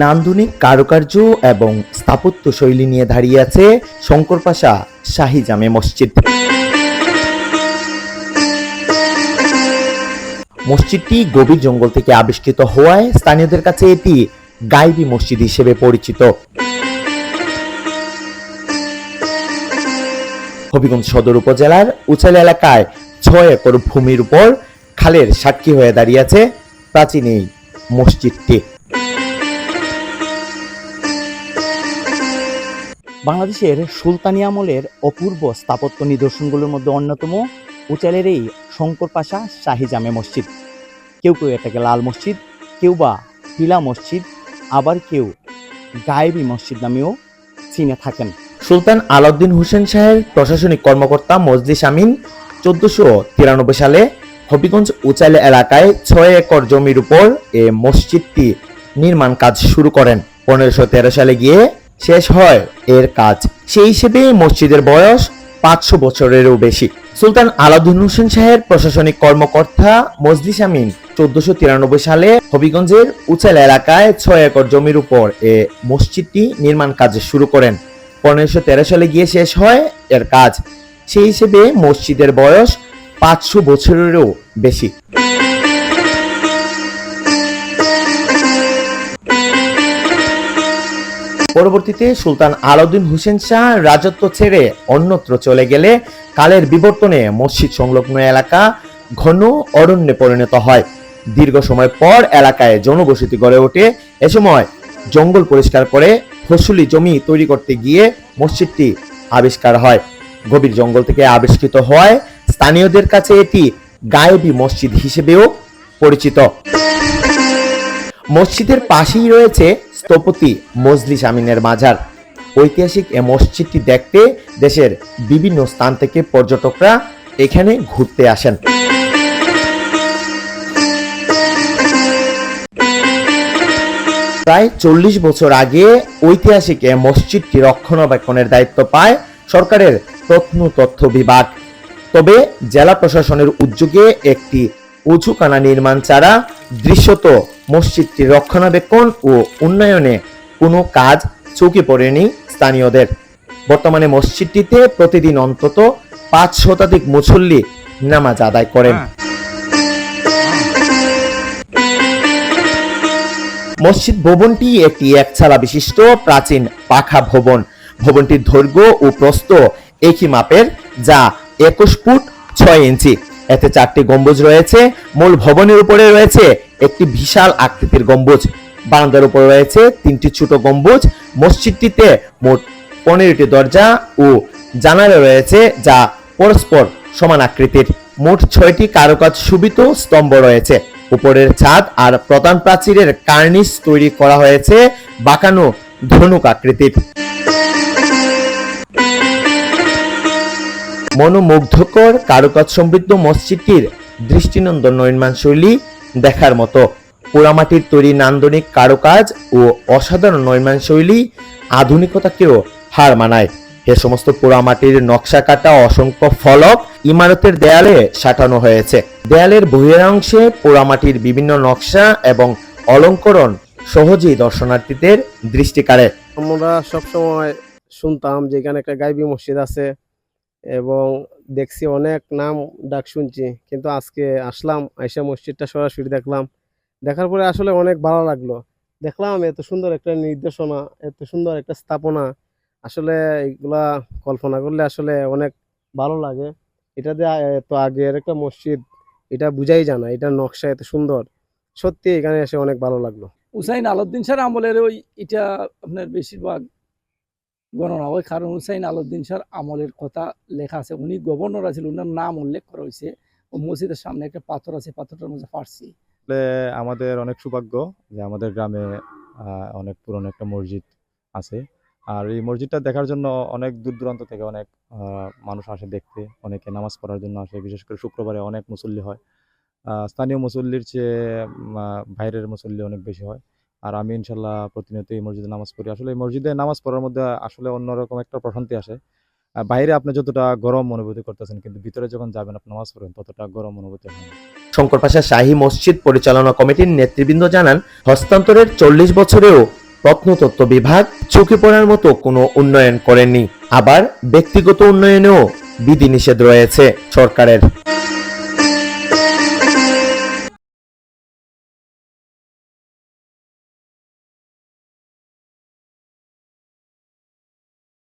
নান্দনিক কারুকার্য এবং স্থাপত্য শৈলী নিয়ে দাঁড়িয়ে আছে শঙ্করপাশা শাহী জামে মসজিদ। মসজিদটি গভীর জঙ্গল থেকে আবিষ্কৃত হওয়ায় স্থানীয়দের কাছে এটি গাইবী মসজিদ হিসেবে পরিচিত। হবিগঞ্জ সদর উপজেলার উচাল এলাকায় ৬ একর ভূমির উপর খালের সাক্ষী হয়ে দাঁড়িয়ে আছে প্রাচীন এই মসজিদটি। বাংলাদেশের সুলতানি আমলের অপূর্ব স্থাপত্য নিদর্শনগুলোর মধ্যে অন্যতম উচালের এই শঙ্করপাশা শাহী জামে মসজিদ। কেউ কেউ এটাকে লাল মসজিদ, কেউ বা টিলা মসজিদ, আবার কেউ গায়েবী মসজিদ নামেও চিনে থাকেন। সুলতান আলাউদ্দিন হোসেন শাহের প্রশাসনিক কর্মকর্তা মজলিস আমিন ১৪৯৩ সালে হবিগঞ্জ উচাইল এলাকায় ৬ একর জমির উপর এ মসজিদটি নির্মাণ কাজ শুরু করেন। ১৫১৩ সালে গিয়ে শেষ হয় এর কাজ। সেই হিসেবে মসজিদের বয়স ৫০০ বছরেরও বেশি। সুলতান আলাউদ্দিন হোসেন শাহের প্রশাসনিক কর্মকর্তা মজলিস আমিন ১৪৯৩ সালে হবিগঞ্জের উচাইল এলাকায় ৬ একর জমির উপর এ মসজিদটি নির্মাণ কাজ শুরু করেন। ১৫১৩ সালে গিয়ে শেষ হয় এর কাজ। সেই হিসেবে মসজিদের বয়স ৫০০ বছরেরও বেশি। পরবর্তীতে সুলতান আলাউদ্দিন হোসেন শাহ রাজত্ব ছেড়ে অন্যত্র চলে গেলে কালের বিবর্তনে মসজিদ সংলগ্ন এলাকা ঘন অরণ্যে পরিণত হয়। দীর্ঘ সময় পর এলাকায় জনবসতি গড়ে ওঠে। এ সময় জঙ্গল পরিষ্কার করে ফসলি জমি তৈরি করতে গিয়ে মসজিদটি আবিষ্কার হয়। গভীর জঙ্গল থেকে আবিষ্কৃত হয় স্থানীয়দের কাছে এটি গায়েবী মসজিদ হিসেবেও পরিচিত। মসজিদের পাশেই রয়েছে স্থপতি মজলিস আমিনের মাজার। ঐতিহাসিক এ মসজিদটি দেখতে দেশের বিভিন্ন স্থান থেকে পর্যটকরা এখানে ঘুরতে আসেন। প্রায় ৪০ বছর আগে ঐতিহাসিক এ মসজিদটি রক্ষণাবেক্ষণের দায়িত্ব পায় সরকারের প্রত্নতত্ত্ব বিভাগ। তবে জেলা প্রশাসনের উদ্যোগে একটি উঁচুকানা নির্মাণ ছাড়া দৃশ্যত মসজিদটির রক্ষণাবেক্ষণ ও উন্নয়নে কোনো কাজ চোখে পড়েনি স্থানীয়দের। বর্তমানে মসজিদটিতে প্রতিদিন অন্তত ৫ শতাধিক মুসল্লি নামাজ আদায় করেন। মসজিদ ভবনটি একটি একচালা বিশিষ্ট প্রাচীন পাখা ভবন। ভবনটির দৈর্ঘ্য ও প্রস্থ একই মাপের, যা ২১ ফুট ৬ ইঞ্চি। এতে ৪টি গম্বুজ রয়েছে। মূল ভবনের উপরে রয়েছে একটি বিশাল আকৃতির গম্বুজ। বারান্দার উপর রয়েছে ৩টি ছোট গম্বুজ। মসজিদটিতে মোট ১৫টি দরজা ও জানালা রয়েছে, যা পরস্পর সমান আকৃতির। মোট ৬টি কারুকাজ শোভিত স্তম্ভ রয়েছে। উপরের ছাদ আর প্রধান প্রাচীরের কার্নিস তৈরি করা হয়েছে বাঁকানো ধনুক আকৃতির। মনোমুগ্ধকর কারুকাজ সমৃদ্ধ মসজিদটির দৃষ্টিনন্দন নির্মাণ শৈলী দেখার মতো। পোড়ামাটির তৈরি নান্দনিক কারুকাজ ও অসাধারণ নির্মাণ শৈলী আধুনিকতাকেও হার মানায়। এ সমস্ত পোড়ামাটির নকশা কাটা অসংখ্য ফলক ইমারতের দেয়ালে সাঁটানো হয়েছে। দেয়ালের বহিরাংশে পোড়ামাটির বিভিন্ন নকশা এবং অলঙ্করণ সহজেই দর্শনার্থীদের দৃষ্টি কাড়ে। আমরা সবসময় শুনতাম যে এখানে একটা গাইবী মসজিদ আছে এবং দেখছি অনেক নাম ডাক শুনছি, কিন্তু আজকে আসলাম, আইসা মসজিদটা সরাসরি দেখলাম। দেখার পরে আসলে অনেক ভালো লাগলো। দেখলাম এত সুন্দর একটা নির্দেশনা, এত সুন্দর একটা স্থাপনা। আসলে এগুলা কল্পনা করলে আসলে অনেক ভালো লাগে। এটা যে এত আগের একটা মসজিদ, এটা বুঝাই যায় না। এটার নকশা এত সুন্দর, সত্যি এখানে এসে অনেক ভালো লাগলো। হুসাইন আলাউদ্দিন শাহর আমলের ওই এটা আপনার বেশিরভাগ গণনা হয়, কারণ হুসাইন আলাউদ্দিন শাহর আমলের কথা লেখা আছে। উনি গভর্নর আছেন, ওনার নাম উল্লেখ করা হয়েছে। ও মসজিদের সামনে একটা পাথর আছে, পাথরটার মধ্যে ফার্সি। আমাদের অনেক সৌভাগ্য যে আমাদের গ্রামে অনেক পুরনো একটা মসজিদ আছে। আর এই মসজিদটা দেখার জন্য অনেক দূর দূরান্ত থেকে অনেক মানুষ আসে দেখতে, অনেকে নামাজ পড়ার জন্য আসে। বিশেষ করে শুক্রবারে অনেক মুসল্লি হয়। স্থানীয় মুসল্লির চেয়ে বাইরের মুসল্লি অনেক বেশি হয়। আর আমি ইনশাল্লাহ প্রতিনিয়ত এই মসজিদে নামাজ পড়ি। আসলে এই মসজিদে নামাজ পড়ার মধ্যে আসলে অন্যরকম একটা প্রশান্তি আসে। বাইরে আপনি যতটা গরম অনুভূতি করতেছেন, কিন্তু ভিতরে যখন যাবেন আপনি নামাজ পড়বেন ততটা গরম অনুভূতি হয় না। শঙ্কর পাশা শাহী মসজিদ পরিচালনা কমিটির নেতৃবৃন্দ জানান, হস্তান্তরের 40 বছরেও প্রত্নতত্ত্ব বিভাগ চোখে পড়ার মতো কোনো উন্নয়ন করেনি। আবার ব্যক্তিগত উন্নয়নেও বিধিনিষেধ রয়েছে সরকারের।